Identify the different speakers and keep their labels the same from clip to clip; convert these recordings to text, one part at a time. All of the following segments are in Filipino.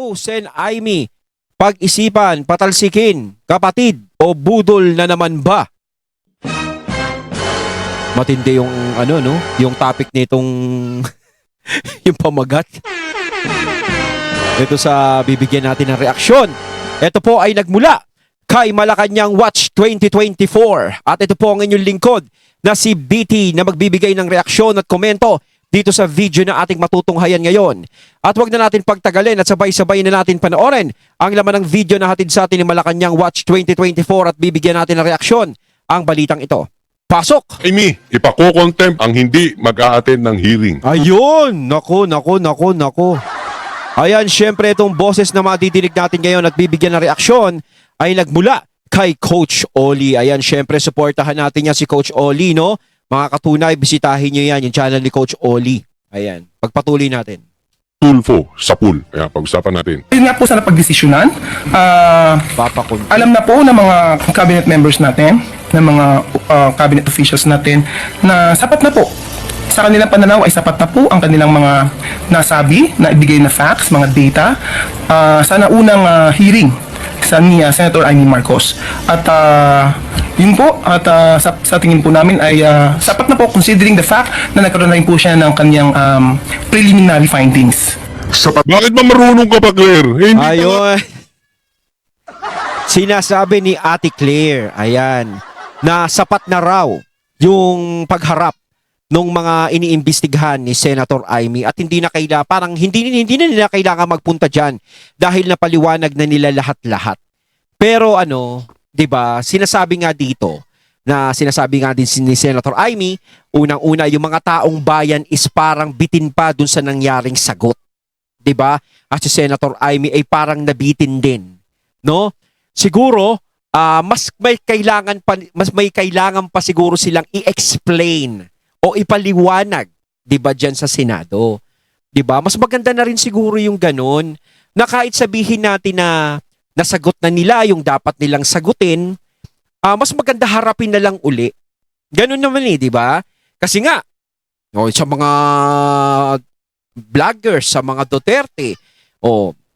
Speaker 1: Naku, Sen Aimee, pag-isipan, patalsikin, kapatid o budol na naman ba? Matindi yung ano no, yung topic nitong yung pamagat. Ito sa bibigyan natin ng reaksyon. Ito po ay nagmula kay Malacanang Watch 2024 at ito po ang inyong lingkod na si BT na magbibigay ng reaksyon at komento dito sa video na ating matutunghayan ngayon. At wag na natin pagtagalin at sabay-sabay na natin panoorin ang laman ng video na hatid sa atin ni Malacanang Watch 2024 at bibigyan natin ng reaksyon ang balitang ito. Pasok!
Speaker 2: Aimee, ipako-contempt ang hindi mag-a-attend ng hearing.
Speaker 1: Ayun! Nako. Ayan, syempre itong boses na madidinig natin ngayon at bibigyan ng reaksyon ay nagmula kay Coach Oli. Ayan, syempre supportahan natin yan si Coach Oli, no? Mga katunay, bisitahin nyo yan, yung channel ni Coach Oli. Ayan, pagpatuloy natin.
Speaker 2: Tulfo sa pool. Kaya pag-usapan natin.
Speaker 3: Yun nga po sa napagdesisyonan. Alam na po ng mga cabinet members natin, ng mga cabinet officials natin, na sapat na po. Sa kanilang pananaw ay sapat na po ang kanilang mga nasabi, na ibigay na facts, mga data, sa naunang hearing sa ni Senator Aimee Marcos. At yun po, at sa tingin po namin ay sapat na po considering the fact na nagkaroon na rin po siya ng kanyang preliminary findings.
Speaker 2: Bakit ba marunong ka pa, Claire? Hindi
Speaker 1: Ayun. Sinasabi ni Ate Claire, ayan, na sapat na raw yung pagharap nung mga iniimbestigahan ni Senator Aimee at hindi na hindi na nila kailangan magpunta diyan dahil napaliwanag na nila lahat-lahat. Pero ano, 'di ba? Sinasabi nga din ni Senator Aimee, unang-una yung mga taong bayan is parang bitin pa dun sa nangyaring sagot. 'Di ba? At si Senator Aimee ay parang nabitin din, no? Siguro mas may kailangan pa siguro silang i-explain o ipaliwanag, 'di ba, diyan sa Senado. 'Di ba? Mas maganda na rin siguro yung ganun na kahit sabihin natin na nasagot na nila yung dapat nilang sagutin, mas maganda harapin na lang uli. Ganun naman 'di ba? Kasi nga sa mga vloggers, sa mga Duterte,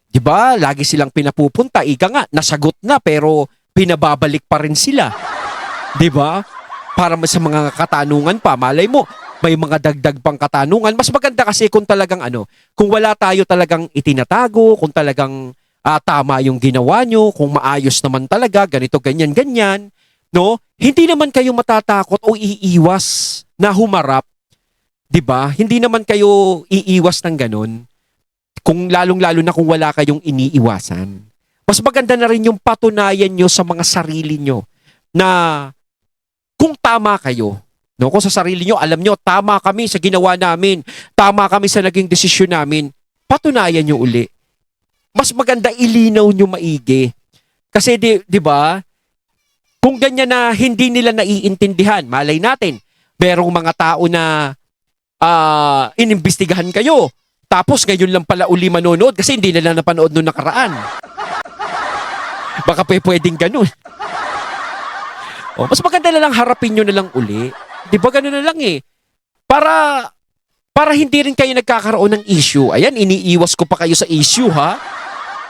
Speaker 1: 'di ba? Lagi silang pinapupunta, ika nga nasagot na pero pinababalik pa rin sila. 'Di ba? Para sa mga katanungan pa, malay mo, may mga dagdag pang katanungan. Mas maganda kasi kung talagang kung wala tayo talagang itinatago, kung talagang tama yung ginawa nyo, kung maayos naman talaga, ganito, ganyan, no? Hindi naman kayo matatakot o iiwas na humarap, 'di ba? Hindi naman kayo iiwas ng ganun. Kung lalong-lalo na kung wala kayong iniiwasan. Mas maganda na rin yung patunayan nyo sa mga sarili nyo na kung tama kayo, no? Kung sa sarili nyo, alam nyo, tama kami sa ginawa namin, tama kami sa naging desisyon namin, patunayan nyo uli. Mas maganda ilinaw nyo maigi. Kasi di ba, kung ganyan na hindi nila naiintindihan, malay natin, merong mga tao na inimbestigahan kayo, tapos ngayon lang pala uli manonood kasi hindi nila napanood noong nakaraan. Baka pwedeng ganun. Mas maganda na lang harapin nyo na lang uli. Di ba ganun na lang Para hindi rin kayo nagkakaroon ng issue. Ayan, iniiwas ko pa kayo sa issue, ha?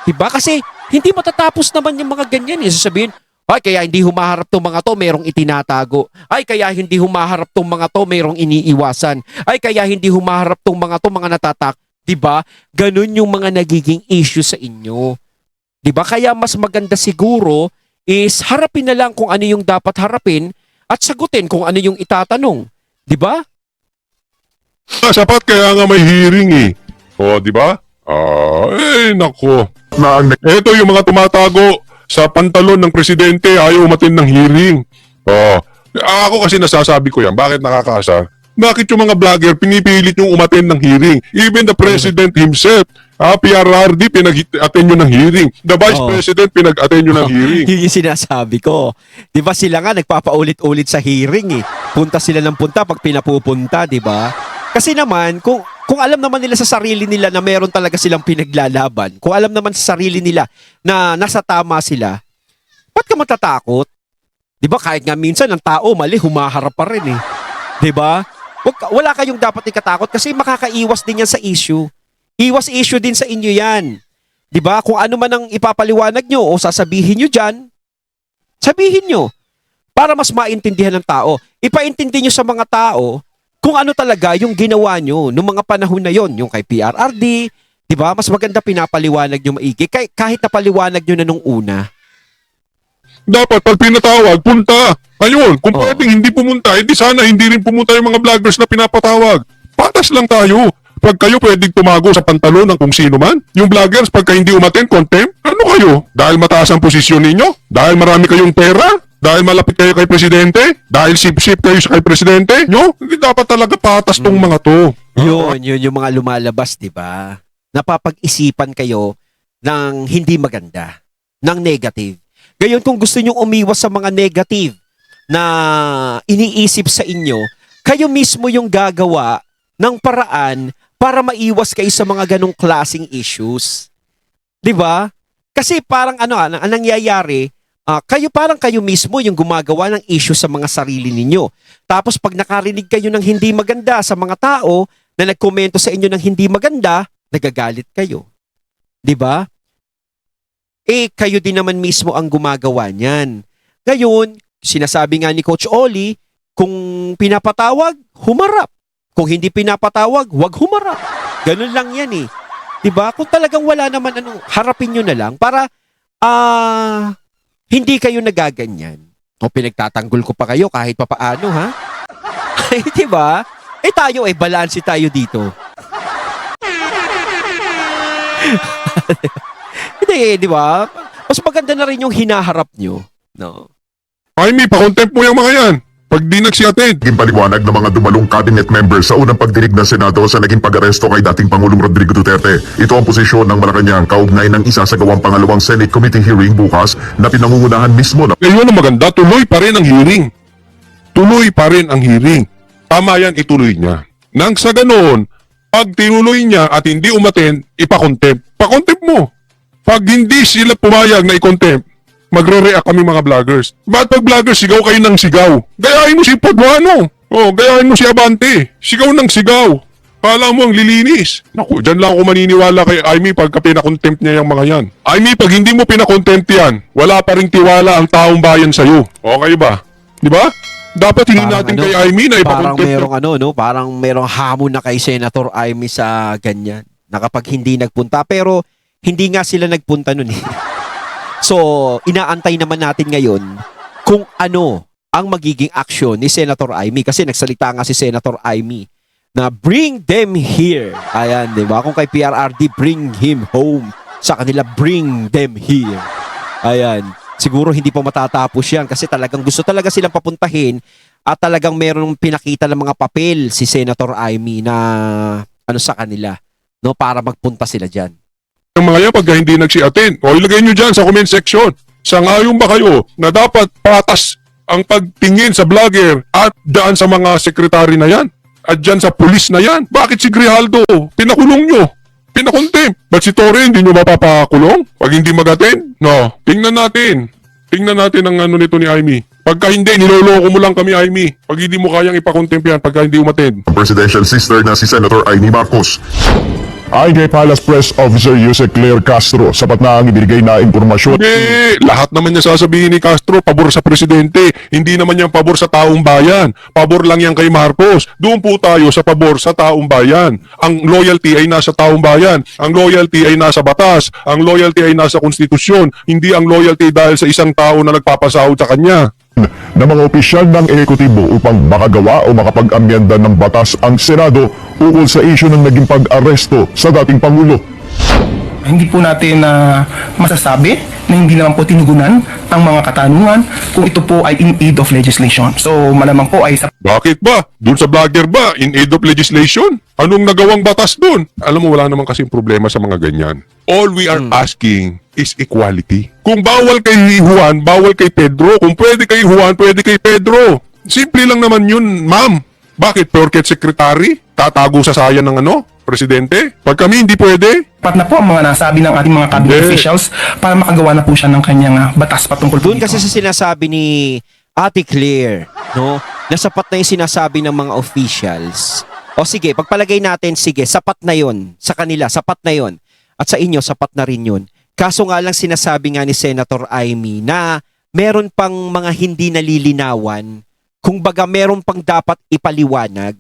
Speaker 1: Di ba? Kasi hindi matatapos naman yung mga ganyan. Sasabihin, ay, kaya hindi humaharap tong mga to, merong itinatago. Ay, kaya hindi humaharap tong mga to, merong iniiwasan. Ay, kaya hindi humaharap tong mga to, mga natatak. Di ba? Ganun yung mga nagiging issue sa inyo. Di ba? Kaya mas maganda siguro is harapin na lang kung ano yung dapat harapin at sagutin kung ano yung itatanong. Di ba?
Speaker 2: Sapat kaya nga may hearing di ba? Nako. Ito yung mga tumatago sa pantalon ng presidente, ayaw umatin ng hearing. Ako kasi nasasabi ko yan, bakit nakakaasar? Bakit yung mga vlogger pinipilit yung umatin ng hearing? Even the president himself, PRRD, pinag-attend nyo ng hearing. The vice president, pinag-attend nyo ng hearing.
Speaker 1: Yun yung sinasabi ko. Di ba sila nga nagpapaulit-ulit sa hearing Punta sila ng punta pag pinapupunta, di ba? Kasi naman, kung alam naman nila sa sarili nila na meron talaga silang pinaglalaban, kung alam naman sa sarili nila na nasa tama sila, ba't ka matatakot? Di ba kahit nga minsan ang tao mali, humaharap pa rin Di ba? Wala kayong dapat ikatakot kasi makakaiwas din yan sa issue. Iwas issue din sa inyo yan. 'Di ba? Kung ano man ang ipapaliwanag nyo o sasabihin nyo dyan, sabihin nyo. Para mas maintindihan ng tao. Ipaintindi nyo sa mga tao kung ano talaga yung ginawa nyo noong mga panahon na yon, yung kay PRRD, 'di ba? Mas maganda pinapaliwanag nyo maigi kahit napaliwanag nyo na nung una.
Speaker 2: Dapat pag pinatawag, punta. Ayun, kung
Speaker 1: Oo.
Speaker 2: pwedeng hindi pumunta, edi sana hindi rin pumunta yung mga vloggers na pinapatawag. Patas lang tayo. Pag kayo pwedeng tumago sa pantalon ng kung sino man, yung vloggers pagka hindi umaten, contempt, ano kayo? Dahil mataas ang posisyon ninyo? Dahil marami kayong pera? Dahil malapit kayo kay presidente? Dahil sip-sip kayo sa kay presidente? Nyo? Hindi dapat talaga patas tong mga to.
Speaker 1: Yun yung mga lumalabas, 'di ba? Napapag-isipan kayo ng hindi maganda, ng negative. Gayon kung gusto nyong umiwas sa mga negative na iniisip sa inyo, kayo mismo yung gagawa ng paraan para maiwas kayo sa mga ganong klaseng issues. 'Di ba? Kasi parang ang nangyayari, kayo mismo yung gumagawa ng issue sa mga sarili ninyo. Tapos pag nakarinig kayo ng hindi maganda sa mga tao na nagkomento sa inyo ng hindi maganda, nagagalit kayo. 'Di ba? Kayo din naman mismo ang gumagawa niyan. Ngayon, sinasabi nga ni Coach Oli, kung pinapatawag, humarap. Kung hindi pinapatawag, huwag humarap. Ganun lang yan eh. 'Di ba? Kung talagang wala naman harapin nyo na lang para hindi kayo nagaganyan. O pinagtatanggol ko pa kayo kahit papaano, ha? Ay, 'di ba? Tayo balanse tayo dito. Hindi, di ba? Mas maganda na rin yung hinaharap nyo. No?
Speaker 2: Ay, may pa-contempt mo yung mga yan. Pag di nagsi-attend.
Speaker 4: Naging paliwanag ng mga dumalong cabinet members sa unang pagdinig ng Senado sa naging pag-aresto kay dating Pangulong Rodrigo Duterte. Ito ang posisyon ng Malacanang kaugnay ng isasagawang pangalawang Senate Committee hearing bukas na pinangungunahan mismo ng
Speaker 2: Ngayon ang maganda, tuloy pa rin ang hearing. Tuloy pa rin ang hearing. Tama yan, ituloy niya. Nang sa ganoon, pag tinuloy niya at hindi umaten, ipa-contempt. Pa-contempt mo. Pag hindi sila pumayag na i-contempt, magre-react kami mga vloggers. Ba't pag vloggers, sigaw kayo ng sigaw? Gayahin mo si Paduano. Gayahin mo si Abante. Sigaw ng sigaw. Kala mo ang lilinis. Naku, dyan lang ako maniniwala kay Aimee pagka pinakontempt niya yung mga yan. Aimee, pag hindi mo pinakontempt yan, wala pa rin tiwala ang taong bayan sa'yo. Okay ba? Di ba? Dapat hindi natin kay Aimee na
Speaker 1: parang
Speaker 2: ipakontempt.
Speaker 1: parang merong hamon na kay Senator Aimee sa ganyan. Na kapag hindi nagpunta, pero hindi nga sila nagpunta nun eh. So, inaantay naman natin ngayon kung ano ang magiging aksyon ni Senator Aimee. Kasi nagsalita nga si Senator Aimee na bring them here. Ayan, di ba? Kung kay PRRD, bring him home. Sa kanila, bring them here. Ayan. Siguro hindi pa matatapos yan kasi talagang gusto talaga silang papuntahin at talagang meron pinakita ng mga papel si Senator Aimee na sa kanila, no, para magpunta sila dyan.
Speaker 2: Ang mga yan pagka hindi nagsi-attend. Ilagay nyo dyan sa comment section. Sangayon ba kayo na dapat patas ang pagtingin sa vlogger at daan sa mga sekretary na yan? At dyan sa pulis na yan? Bakit si Grijaldo? Pinakulong nyo. Pinakontempt. Ba't si Torre hindi nyo mapapakulong? Pag hindi mag-attend? No. Tingnan natin. Tingnan natin ang nito ni Aimee. Pagka hindi, niloloko mo lang kami, Aimee. Pag hindi mo kayang ipakontempt yan, pagka hindi umattend.
Speaker 4: presidential sister na si Senator Aimee Marcos.
Speaker 5: Ayon kay Palace Press Officer Jose Claire Castro, sapat na ang ibinigay na impormasyon.
Speaker 2: Hindi, lahat naman niya sasabihin ni Castro, pabor sa presidente. Hindi naman yan pabor sa taong bayan. Pabor lang yan kay Marcos. Doon po tayo sa pabor sa taong bayan. Ang loyalty ay nasa taong bayan. Ang loyalty ay nasa batas. Ang loyalty ay nasa konstitusyon. Hindi ang loyalty dahil sa isang tao na nagpapasahod sa kanya.
Speaker 5: ng mga opisyal ng ehekutibo upang makagawa o makapag-amyenda ng batas ang Senado ukol sa isyu ng naging pag-aresto sa dating Pangulo.
Speaker 3: Hindi po natin masasabi na hindi naman po tinugunan ang mga katanungan kung ito po ay in aid of legislation. So malamang po ay sa
Speaker 2: Bakit ba? Doon sa vlogger ba? In aid of legislation? Anong nagawang batas doon? Alam mo, wala naman kasing problema sa mga ganyan. All we are asking is equality. Kung bawal kay Juan, bawal kay Pedro. Kung pwede kay Juan, pwede kay Pedro. Simple lang naman yun, ma'am. Bakit? Porket secretary? Tatago sa sayan ng presidente? Pag kami hindi pwede?
Speaker 3: sapat na po ang mga nasabi ng ating mga cabinet
Speaker 2: Hindi.
Speaker 3: officials para makagawa na po siya ng kanyang batas patungkol po
Speaker 1: Doon
Speaker 3: dito.
Speaker 1: kasi sa sinasabi ni Ate Claire, no? Na sapat na yung sinasabi ng mga officials. O sige, pagpalagay natin, sige, sapat na yon sa kanila, sapat na yon. at sa inyo sapat na rin yun. Kaso nga lang sinasabi nga ni Senator Amy na meron pang mga hindi nalilinawan, kung baga meron pang dapat ipaliwanag.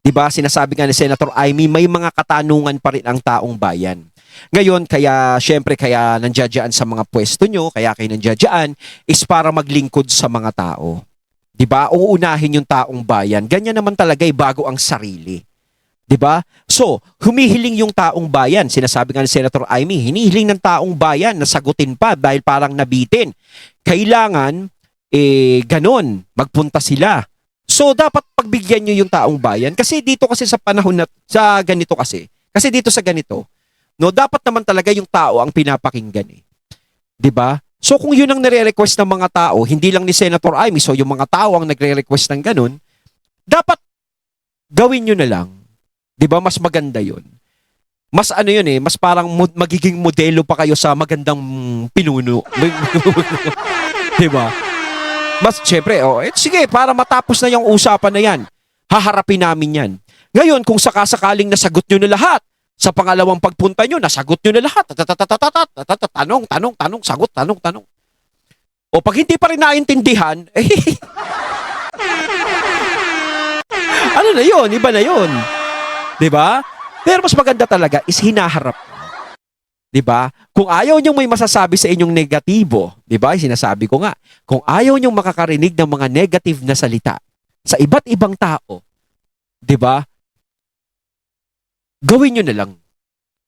Speaker 1: 'Di ba? Sinasabi nga ni Senator Amy, may mga katanungan pa rin ang taong bayan. Ngayon, kaya syempre kaya nandiyan sa mga pwesto nyo, kaya kayo nandiyan is para maglingkod sa mga tao. 'Di ba? Uunahin yung taong bayan. Ganyan naman talaga bago ang sarili. 'Di ba? So, humihiling yung taong bayan. Sinasabi nga ni Senator Amy, hinihiling ng taong bayan na sagutin pa dahil parang nabitin. Kailangan ganon, magpunta sila. So, dapat pagbigyan nyo yung taong bayan kasi dito kasi sa panahon na sa ganito kasi dito sa ganito, no, dapat naman talaga yung tao ang pinapakinggan eh. 'Di ba? So, kung yun ang nire-request ng mga tao, hindi lang ni Senator Amy, so yung mga tao ang nagre-request ng ganon, dapat gawin nyo na lang. 'Di ba? Mas maganda 'yon. Mas ano 'yun eh, mas parang magiging modelo pa kayo sa magandang pinuno. 'Di ba? Mas syempre, sige, para matapos na 'yung usapan na 'yan. Haharapin namin 'yan. Ngayon, kung sakasakaling nasagot nyo na lahat, sa pangalawang pagpunta nyo, nasagot nyo na lahat. Tanong, sagot, tanong. O pag hindi pa rin naintindihan, ano na 'yon? Iba na 'yon. 'Di ba? Pero mas maganda talaga is hinaharap. 'Di ba? Kung ayaw niyong may masasabi sa inyong negatibo, 'di ba? Sinasabi ko nga, kung ayaw niyong makakarinig ng mga negative na salita sa iba't ibang tao, 'di ba? Gawin niyo na lang.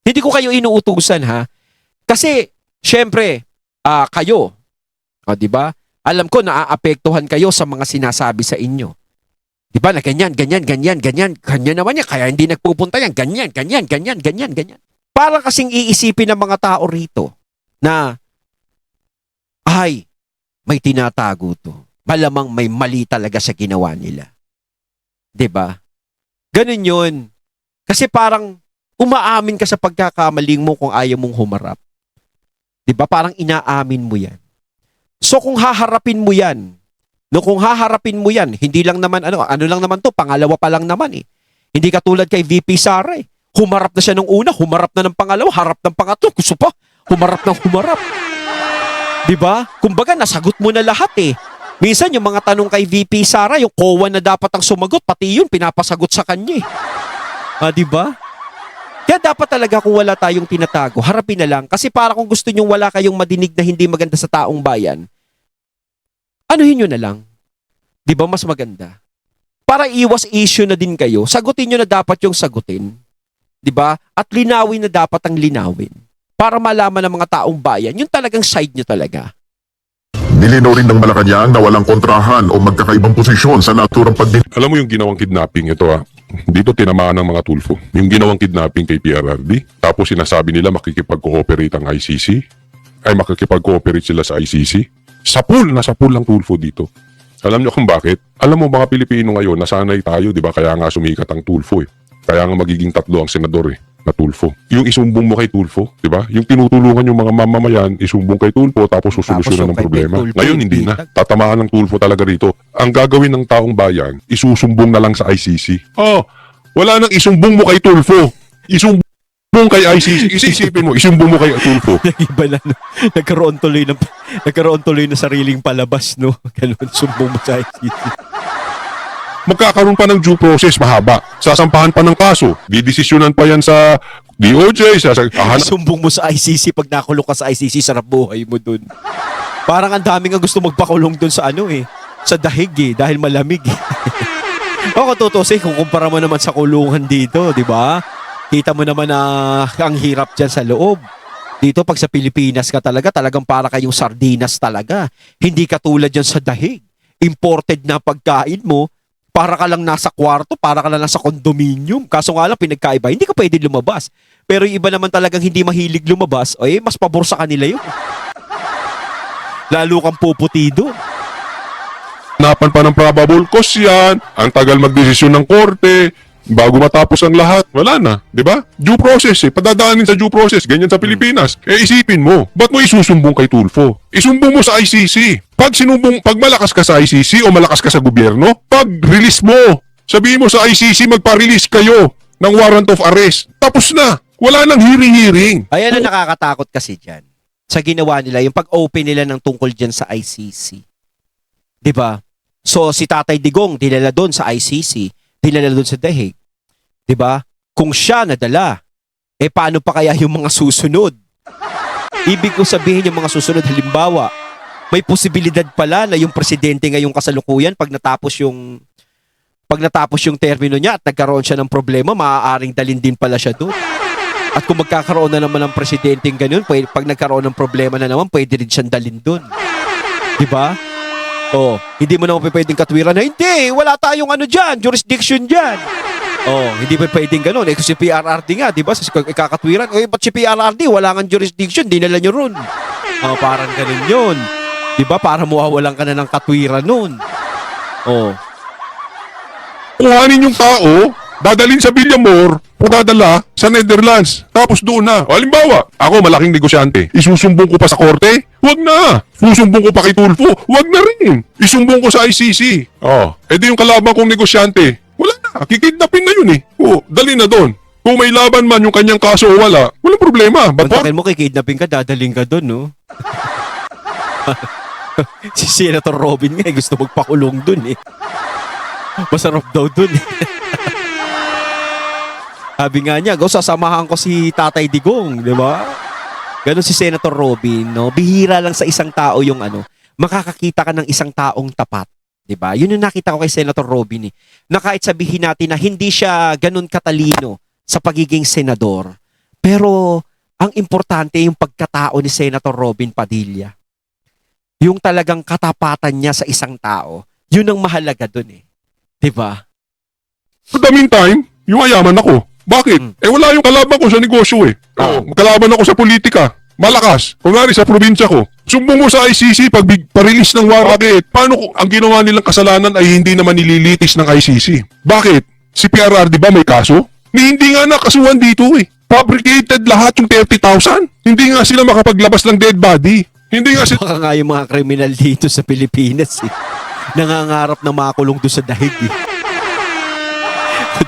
Speaker 1: Hindi ko kayo inuutusan ha. Kasi syempre, kayo, 'di ba? Alam ko naaapektuhan kayo sa mga sinasabi sa inyo. Diba na ganyan naman yan, kaya hindi nagpupunta yan, ganyan. Parang kasing iisipin ng mga tao rito na, ay, may tinatago to. Malamang may mali talaga sa ginawa nila. Diba? Ganun yun. Kasi parang umaamin ka sa pagkakamaling mo kung ayaw mong humarap. Diba? Parang inaamin mo yan. So kung haharapin mo yan, kung haharapin mo yan, hindi lang naman, ano lang naman to, pangalawa pa lang naman eh. Hindi katulad kay VP Sara eh. Humarap na siya nung una, humarap na ng pangalawa, harap ng pangatlo, gusto pa, humarap. Diba? Kumbaga, nasagot mo na lahat eh. Minsan yung mga tanong kay VP Sara, yung COA na dapat ang sumagot, pati yun, pinapasagot sa kanya eh. Diba? Kaya dapat talaga kung wala tayong tinatago, harapin na lang. Kasi para kung gusto nyo wala kayong madinig na hindi maganda sa taong bayan, anuhin nyo na lang. Di ba mas maganda? Para iwas issue na din kayo, sagutin nyo na dapat yung sagutin. Di ba? At linawin na dapat ang linawin. Para malaman ng mga taong bayan, yung talagang side nyo talaga.
Speaker 4: Nilinaw rin ng Malacanang na walang kontrahan o magkakaibang posisyon sa naturang pagdinig.
Speaker 2: Alam mo yung ginawang kidnapping ito dito tinamaan ng mga tulfo. Yung ginawang kidnapping kay PRRD, tapos sinasabi nila makikipag-cooperate ang ICC, ay makikipag-cooperate sila sa ICC. Nasa pool lang tulfo dito. Alam nyo kung bakit? Alam mo mga Pilipino ngayon, nasanay tayo, di ba? Kaya nga sumikat ang tulfo eh. Kaya nga magiging 3 ang senador eh, na tulfo. Yung isumbong mo kay tulfo, di ba? Yung tinutulungan yung mga mamamayan, isumbong kay tulfo tapos susolusyonan ng problema. Ngayon hindi na. Tatamaan ng tulfo talaga rito. Ang gagawin ng taong bayan, isusumbong na lang sa ICC. Wala nang isumbong mo kay tulfo. Isumbong kay ICC. Isisipin mo, isumbong mo kay tulfo.
Speaker 1: Iba na, no? Nagkaroon tuloy ng sariling palabas, no? Ganun, sumbong mo sa ICC.
Speaker 2: Magkakaroon pa ng due process, mahaba. Sasampahan pa ng kaso. Didesisyonan pa yan sa DOJ.
Speaker 1: Sumbong mo sa ICC, pag nakulong ka sa ICC, sarap buhay mo dun. Parang ang daming ang gusto magpakulong dun sa sa dahig dahil malamig O katutusin, kung kumpara mo naman sa kulungan dito, di ba? Kita mo naman na ang hirap dyan sa loob. Dito pag sa Pilipinas ka talagang para kayong sardinas talaga. Hindi katulad dyan sa dahig. Imported na pagkain mo, para ka lang nasa kwarto, para ka lang nasa kondominium. Kaso nga lang pinagkaiba, hindi ka pwede lumabas. Pero yung iba naman talagang hindi mahilig lumabas, mas pabor sa kanila yun. Lalo kang puputi doon.
Speaker 2: Napan pa ng probable cause yan. Ang tagal magdesisyon ng korte. Bago matapos ang lahat, wala na, di ba? Due process padadaanin sa due process, ganyan sa Pilipinas. Isipin mo, ba't mo isusumbong kay tulfo? Isumbong mo sa ICC. Pag malakas ka sa ICC o malakas ka sa gobyerno, pag-release mo, sabihin mo sa ICC, magpa-release kayo ng warrant of arrest. Tapos na. Wala nang hearing-hearing.
Speaker 1: Ayan ang nakakatakot kasi dyan. Sa ginawa nila, yung pag-open nila ng tungkol dyan sa ICC. 'Di ba? So, si Tatay Digong, dinala doon sa ICC, dinala doon sa The Hague. 'Di ba? Kung siya nadala, paano pa kaya yung mga susunod? Ibig ko sabihin yung mga susunod, halimbawa, may posibilidad pala na yung presidente ngayong kasalukuyan, pag natapos yung termino niya at nagkaroon siya ng problema, maaaring dalin din pala siya doon. At kung magkakaroon na naman ng presidenteng ganun, pag nagkaroon ng problema na naman, pwede rin siyang dalin doon. 'Di ba? Oh, hindi mo naman pwedeng katwiran na, hindi, wala tayong jurisdiction dyan. Oh, hindi pa pwedeng ganun. Si PRRD nga, di ba? Sa ikakatwiran, ba't si PRRD? Wala nga jurisdiction, dinala nyo ron. Oh, parang ganun yun. Di ba? Para mawawalan ka na ng katwiran nun. Oh.
Speaker 2: Kuhanin yung tao, dadalhin sa Villamor, o dadala sa Netherlands. Tapos doon na. O, halimbawa, ako malaking negosyante. Isusumbong ko pa sa korte? Huwag na. Susumbong ko pa kay Tulfo? Huwag na rin. Isumbong ko sa ICC. Di yung kalaban kong negosyante. Wala na. Kikidnapin na yun eh. Dali na doon. Kung may laban man yung kanyang kaso o wala, walang problema.
Speaker 1: Kontakin mo, kikidnapin ka, dadaling ka doon, no? Si Senator Robin nga, gusto magpakulong doon eh. Masarap daw doon eh. Sabi nga niya, sasamahan ko si Tatay Digong, di ba? Ganon si Senator Robin, no? Bihira lang sa isang tao yung makakakita ka ng isang taong tapat, di ba? Yun yung nakita ko kay Senator Robin eh. Na kahit sabihin natin na hindi siya ganon katalino sa pagiging senador, pero ang importante yung pagkatao ni Senator Robin Padilla. Yung talagang katapatan niya sa isang tao, yun ang mahalaga dun eh. Di ba?
Speaker 2: At the meantime, yung ayaman ako. Bakit? Wala yung kalaban ko sa negosyo eh. Kalaban ako sa politika. Malakas. Kunwari sa probinsya ko. Sumbong mo sa ICC pag pa-release ng warrant. Paano ang ginawa nilang kasalanan ay hindi naman nililitis ng ICC? Bakit? Si PRRD ba may kaso? Hindi nga nakasuhan dito eh. Fabricated lahat yung 30,000. Hindi nga sila makapaglabas ng dead body. Hindi nga sila...
Speaker 1: Baka nga yung mga kriminal dito sa Pilipinas eh. Nangangarap na makulong doon sa dahig eh.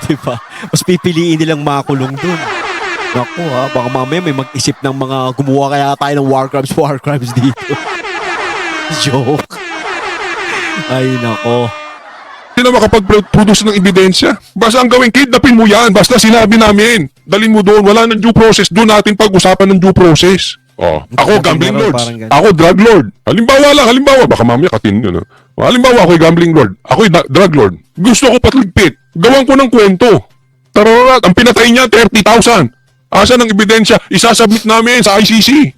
Speaker 1: Diba? Mas pipiliin nilang makulong doon. Naku baka mamaya may mag-isip ng mga gumawa kaya tayo ng war crimes dito. Joke. Ay nako.
Speaker 2: Sila makapag-produce ng ebidensya. Basta ang gawin, kidnapin mo yan. Basta sinabi namin. Dalin mo doon. Wala ng due process. Doon natin pag-usapan ng due process. Ako gambling lord. Ako drug lord. Halimbawa, baka mamaya katin yun. Halimbawa, ako'y gambling lord. Ako'y drug lord. Gusto ko patligpit. Gawan ko ng kwento. Tararat, ang pinatay niya, 30,000. Asa ng ebidensya? Isasubmit namin sa ICC.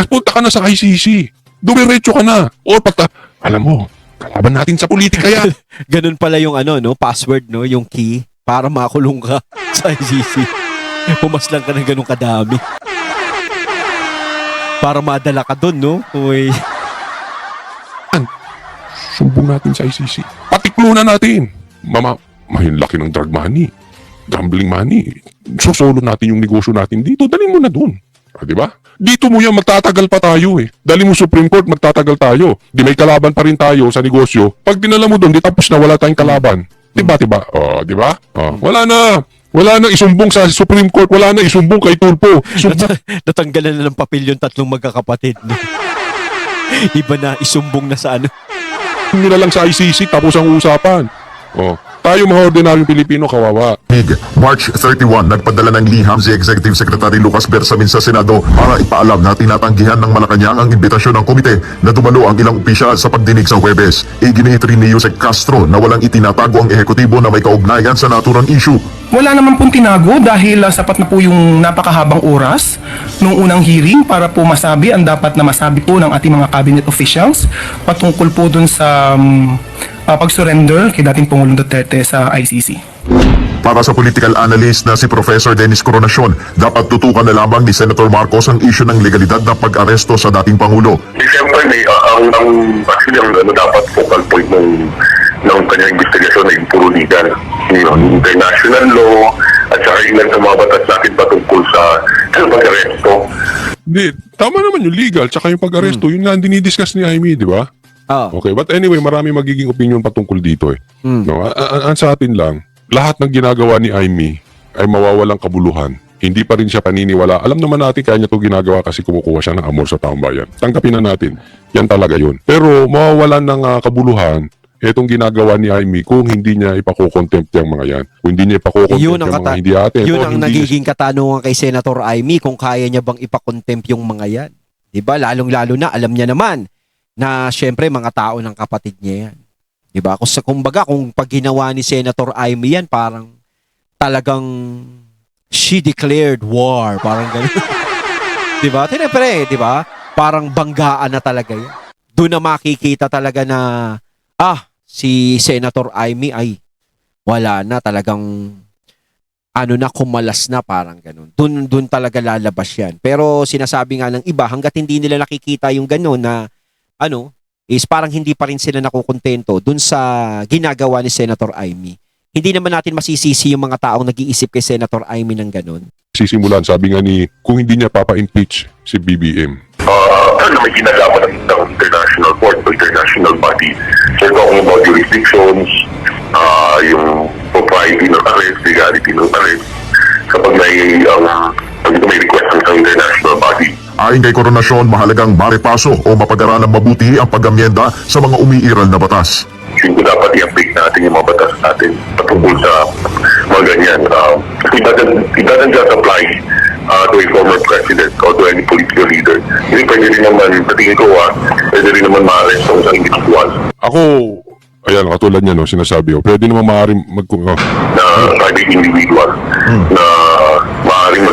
Speaker 2: Punta ka na sa ICC. Dumiretso ka na. Alam mo, kalaban natin sa politika yan.
Speaker 1: Ganun pala yung password, no? Yung key para makulong ka sa ICC. Pumaslang ka ng ganun kadami. Para madala ka doon, no? Uy.
Speaker 2: Sumbong natin sa ICC. Patiklunan natin. Mahing laki ng drug money. Gambling money. Sosolo natin yung negosyo natin dito. Dalhin mo na doon. Di ba? Dito mo yan, magtatagal pa tayo eh. Dali mo Supreme Court, magtatagal tayo. Di may kalaban pa rin tayo sa negosyo. Pag dinala mo doon, di tapos na wala tayong kalaban. Diba? Di ba? Wala na. Wala na isumbong sa Supreme Court. Wala na isumbong kay Tulfo.
Speaker 1: Natanggalan na ng papel yung tatlong magkakapatid. Iba na, isumbong na sa
Speaker 2: nila lang sa ICC tapos ang usapan. Tayo mga ordinaryong Pilipino, kawawa.
Speaker 4: March 31, nagpadala ng liham si Executive Secretary Lucas Bersamin sa Senado para ipaalam na tinatanggihan ng Malacanang ang imbitasyon ng komite na dumalo ang ilang opisyal sa pagdinig sa Huwebes. Iginiit rin ni Yusek Castro na walang itinatago ang ehekutibo na may kaugnayan sa naturang issue.
Speaker 3: Wala naman pong tinago dahil sapat na po yung napakahabang oras nung unang hearing para po masabi ang dapat na masabi po ng ating mga cabinet officials patungkol po dun sa pag-surrender kay dating Pangulong Duterte sa ICC.
Speaker 4: Para sa political analyst na si Professor Dennis Coronacion, dapat tutukan na lamang ni Senator Marcos ang issue ng legalidad ng pag-aresto sa dating Pangulo.
Speaker 6: Siyempre, actually, ang dapat focal point ng kanyang investigasyon ay puro legal. Yung international law at saka ilan sa mga batas natin patungkol sa pag-aresto.
Speaker 2: Hindi, tama naman yung legal tsaka yung pag-aresto. Yun nga ang dinidiscuss ni Jaime, di ba? Okay, but anyway, marami magiging opinion patungkol dito eh. No, ang sa atin lang, lahat ng ginagawa ni Jaime ay mawawalang kabuluhan hindi pa rin siya paniniwala. Alam naman natin kaya niya ito ginagawa kasi kumukuha siya ng amor sa taong bayan. Tanggapin na natin. Yan talaga yun. Pero mawawalan ng kabuluhan itong ginagawa ni Amy kung hindi niya ipakokontempt yung mga yan. Kung hindi niya ipakokontempt
Speaker 1: Yun
Speaker 2: yung
Speaker 1: ang,
Speaker 2: mga hindi atin.
Speaker 1: yun
Speaker 2: o
Speaker 1: ang
Speaker 2: hindi
Speaker 1: nagiging katanungan kay Senator Amy kung kaya niya bang ipakontempt yung mga yan. Diba? Lalong-lalo na, alam niya naman na syempre mga tao ng kapatid niya yan. Diba? Kumbaga, kung pag ginawa ni Senator Amy yan, parang talagang she declared war. Parang gano'n. Diba? Tinepre, diba? Parang banggaan na talaga yan. Doon na makikita talaga na, si Senator Amy ay wala na talagang kumalas na parang ganun. Doon talaga lalabas yan. Pero sinasabi nga ng iba, hanggat hindi nila nakikita yung ganun na is parang hindi pa rin sila nakukontento dun sa ginagawa ni Senator Amy. Hindi naman natin masisisi yung mga taong nag-iisip kay Senator Amy ng ganun.
Speaker 2: sisimulan. Sabi nga ni, kung hindi niya papa-impeach si BBM.
Speaker 6: Na may ginagawa ng international court o international body. So talking about jurisdictions, yung propriety ng arrest, legality ng arrest, kapag may request ng international body.
Speaker 4: Ayon kay Coronasyon, mahalagang maripaso o mapag-aralang mabuti ang pag-amyenda sa mga umiiral na batas.
Speaker 6: Hindi dapat i-update natin yung mga batas natin patungkol sa mga ganyan. It doesn't just apply to a former president or to any political leader. Hindi pwede rin naman, patingin ko pwede rin naman ma-arrest ang isang individual
Speaker 2: Ako, ayan, katulad niya, no, sinasabi ko, pwede naman maaaring
Speaker 6: na private individual na maaaring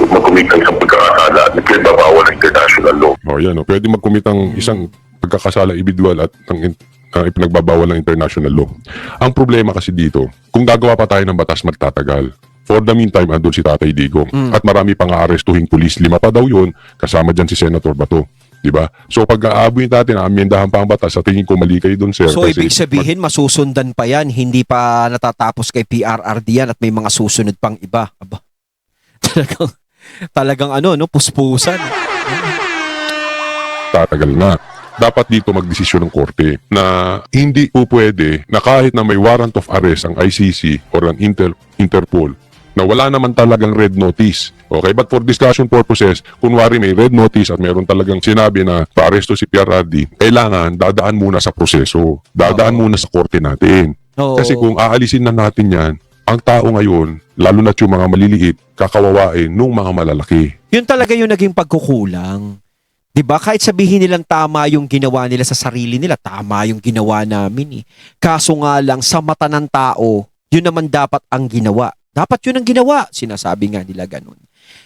Speaker 6: mag-commit ng isang pagkakasala at nagpinagbabawal ng international law.
Speaker 2: yan, no, pwede mag-commit ang isang pagkakasala individual at ng ipinagbabawal ng international law. Ang problema kasi dito, kung gagawa pa tayo ng batas, magtatagal. For the meantime, andun si Tatay Digong. At marami pang aarestuhin pulis. 5 pa daw yun, kasama dyan si Senator Bato. Diba? So pag aabuin natin, amendahan pa ang batas, sa tingin ko mali kayo dun, sir.
Speaker 1: So
Speaker 2: Kasi
Speaker 1: ibig sabihin, masusundan pa yan. Hindi pa natatapos kay PRRD yan at may mga susunod pang iba. Aba. Talagang puspusan.
Speaker 2: tatagal na. Dapat dito magdesisyon ng korte na hindi po pwede na kahit na may warrant of arrest ang ICC or ang Interpol na wala naman talagang red notice. Okay, but for discussion purposes, kunwari may red notice at mayroon talagang sinabi na paaresto si PRRD, kailangan dadaan muna sa proseso. Dadaan muna sa korte natin.
Speaker 1: Oo.
Speaker 2: Kasi kung aalisin na natin yan, ang tao ngayon, lalo na yung mga maliliit, kakawawain nung mga malalaki.
Speaker 1: Yun talaga yung naging pagkukulang. 'Di ba? Kahit sabihin nilang tama yung ginawa nila sa sarili nila, tama yung ginawa namin eh. Kaso nga lang sa mata ng tao, yun naman dapat ang ginawa. Dapat yun ang ginawa, sinasabi nga nila ganun.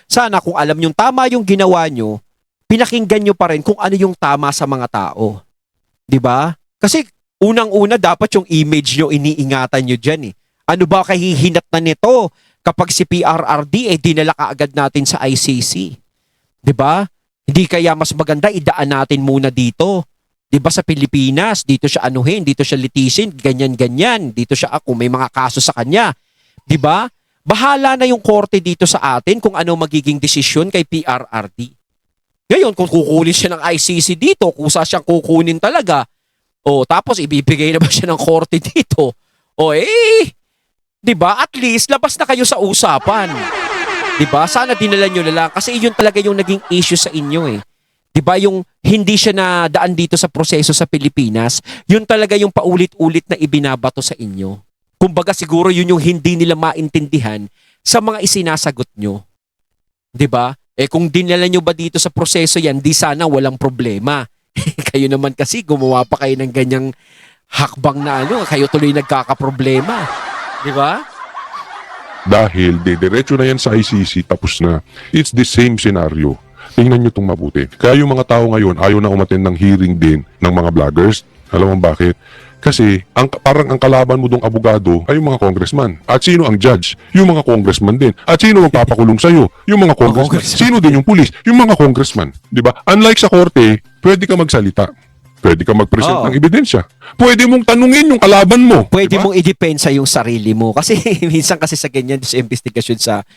Speaker 1: Sana kung alam yung tama yung ginawa nyo, pinakinggan nyo pa rin kung ano yung tama sa mga tao. 'Di ba? Kasi unang-una dapat yung image nyo iniingatan nyo dyan eh. Ano ba kahihinat na nito kapag si PRRD dinala kaagad natin sa ICC? 'Di ba? Hindi kaya mas maganda idaan natin muna dito. 'Di ba sa Pilipinas, dito siya dito siya litisin, ganyan-ganyan, dito siya may mga kaso sa kanya. 'Di ba? Bahala na yung korte dito sa atin kung ano magiging desisyon kay PRRD. Ngayon, kung kukunin siya ng ICC dito, kusa siyang kukunin talaga. Tapos ibibigay na ba siya ng korte dito? 'Di ba? At least labas na kayo sa usapan. 'Di ba? Sana dinala nyo na lang kasi yun talaga yung naging issue sa inyo eh. 'Di ba? Yung hindi siya na daan dito sa proseso sa Pilipinas, yun talaga yung paulit-ulit na ibinabato sa inyo. Kumbaga siguro yun yung hindi nila maintindihan sa mga isinasagot nyo. 'Di ba? Kung dinala nyo ba dito sa proseso yan, di sana walang problema. Kayo naman kasi gumawa pa kayo ng ganyang hakbang na kayo tuloy nagkakaproblema. 'Di ba?
Speaker 2: Dahil diretso na yan sa ICC, tapos na. It's the same scenario. Tingnan nyo itong mabuti. Kaya yung mga tao ngayon, ayaw na umattend ng hearing din ng mga vloggers. Alam mo bakit? Kasi parang ang kalaban mo dong abogado ay yung mga congressman. At sino ang judge? Yung mga congressman din. At sino ang papakulong sa'yo? Yung mga congressman. Sino din yung pulis? Yung mga congressman. Diba? Unlike sa korte, pwede ka magsalita. Pwede ka mag-present ng ebidensya. Pwede mong tanungin yung kalaban mo.
Speaker 1: Pwede
Speaker 2: diba?
Speaker 1: mong i-depensa yung sarili mo. Kasi minsan kasi sa ganyan, sa investigasyon sa,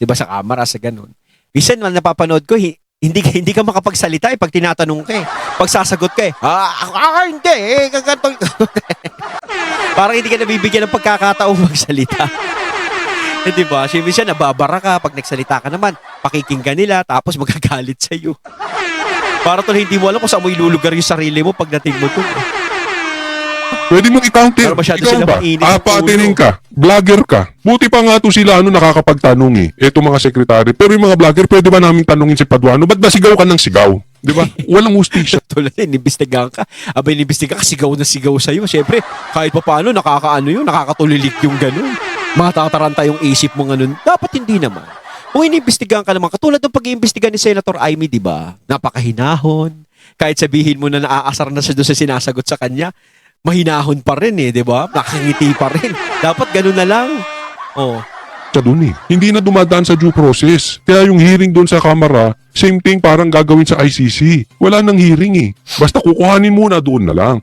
Speaker 1: diba sa kamera, sa ganun. Minsan man napapanood ko, hindi ka makapagsalita pag tinatanong ka eh. Pag sasagot ka hindi Parang hindi ka nabibigyan ng pagkakataong magsalita. Eh, di ba? Siyempre siya, nababara ka. Pag nagsalita ka naman, pakikinggan nila, tapos magagalit sa'yo. Para to hindi mo alam kung saan mo ilulugar yung sarili mo pagdating mo to.
Speaker 2: Pwede mong i-counter.
Speaker 1: Pero masyado
Speaker 2: Ikaw
Speaker 1: sila
Speaker 2: ba?
Speaker 1: mainit ang
Speaker 2: Paatinin
Speaker 1: ulo.
Speaker 2: ka. Vlogger ka. Buti pa nga to sila nakakapagtanong Ito mga sekretary. Pero yung mga vlogger, pwede ba namin tanungin si Paduano? Ba't ba sigaw ka ng sigaw? Di ba? Walang hustisya.
Speaker 1: Tulad na, inimbestigahan ka. Abay, inimbestigahan ka, sigaw na sigaw sa'yo. Siyempre, kahit pa paano, nakakatulilik yung ganun. Matataranta yung isip mo ganun. Dapat hindi naman. Kung inimbestigahan ka naman, katulad ng pag-iimbestigahan ni Senator Amy, di ba? Napakahinahon. Kahit sabihin mo na naaasar na siya doon sa sinasagot sa kanya, mahinahon pa rin di ba? Nakangiti pa rin. Dapat ganun na lang. Oh.
Speaker 2: Sa dun Hindi na dumadaan sa due process. Kaya yung hearing doon sa Kamara, same thing parang gagawin sa ICC. Wala nang hearing Basta kukuhanin muna doon na lang.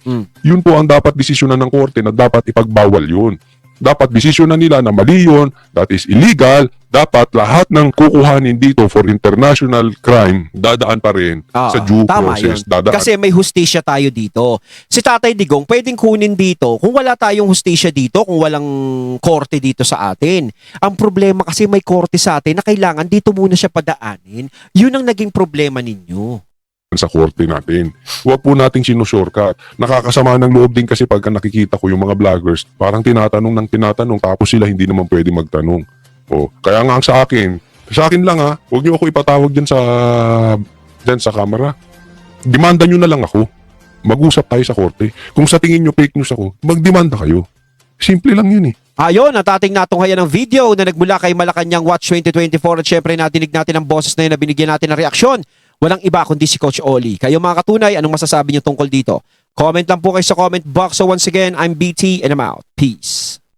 Speaker 2: Yun po ang dapat desisyonan ng korte na dapat ipagbawal yun. Dapat desisyonan nila na mali yun, that is illegal. Dapat lahat ng kukuhanin dito for international crime, dadaan pa rin sa due
Speaker 1: tama
Speaker 2: process.
Speaker 1: yun.
Speaker 2: Dadaan.
Speaker 1: Kasi may hustisya tayo dito. Si Tatay Digong, pwedeng kunin dito kung wala tayong hustisya dito, kung walang korte dito sa atin. Ang problema kasi may korte sa atin na kailangan dito muna siya padaanin. Yun ang naging problema ninyo.
Speaker 2: Sa korte natin. Huwag po nating sinushortcut. Nakakasama ng loob din kasi pagka nakikita ko yung mga vloggers, parang tinatanong ng tinatanong tapos sila hindi naman pwede magtanong. Kaya nga sa akin lang huwag niyo ako ipatawag dyan sa camera. Demanda niyo na lang ako. Mag-usap tayo sa korte. Kung sa tingin niyo fake news ako, magdemanda kayo. Simple lang yun
Speaker 1: Ayon, at ating natunghayan ng video na nagmula kay Malacanang Watch 2024 at syempre natinig natin ang boses na yun na binigyan natin ng reaksyon. Walang iba kundi si Coach Oli. Kayo mga katunay, anong masasabi niyo tungkol dito? Comment lang po kayo sa comment box. So once again, I'm BT and I'm out. Peace.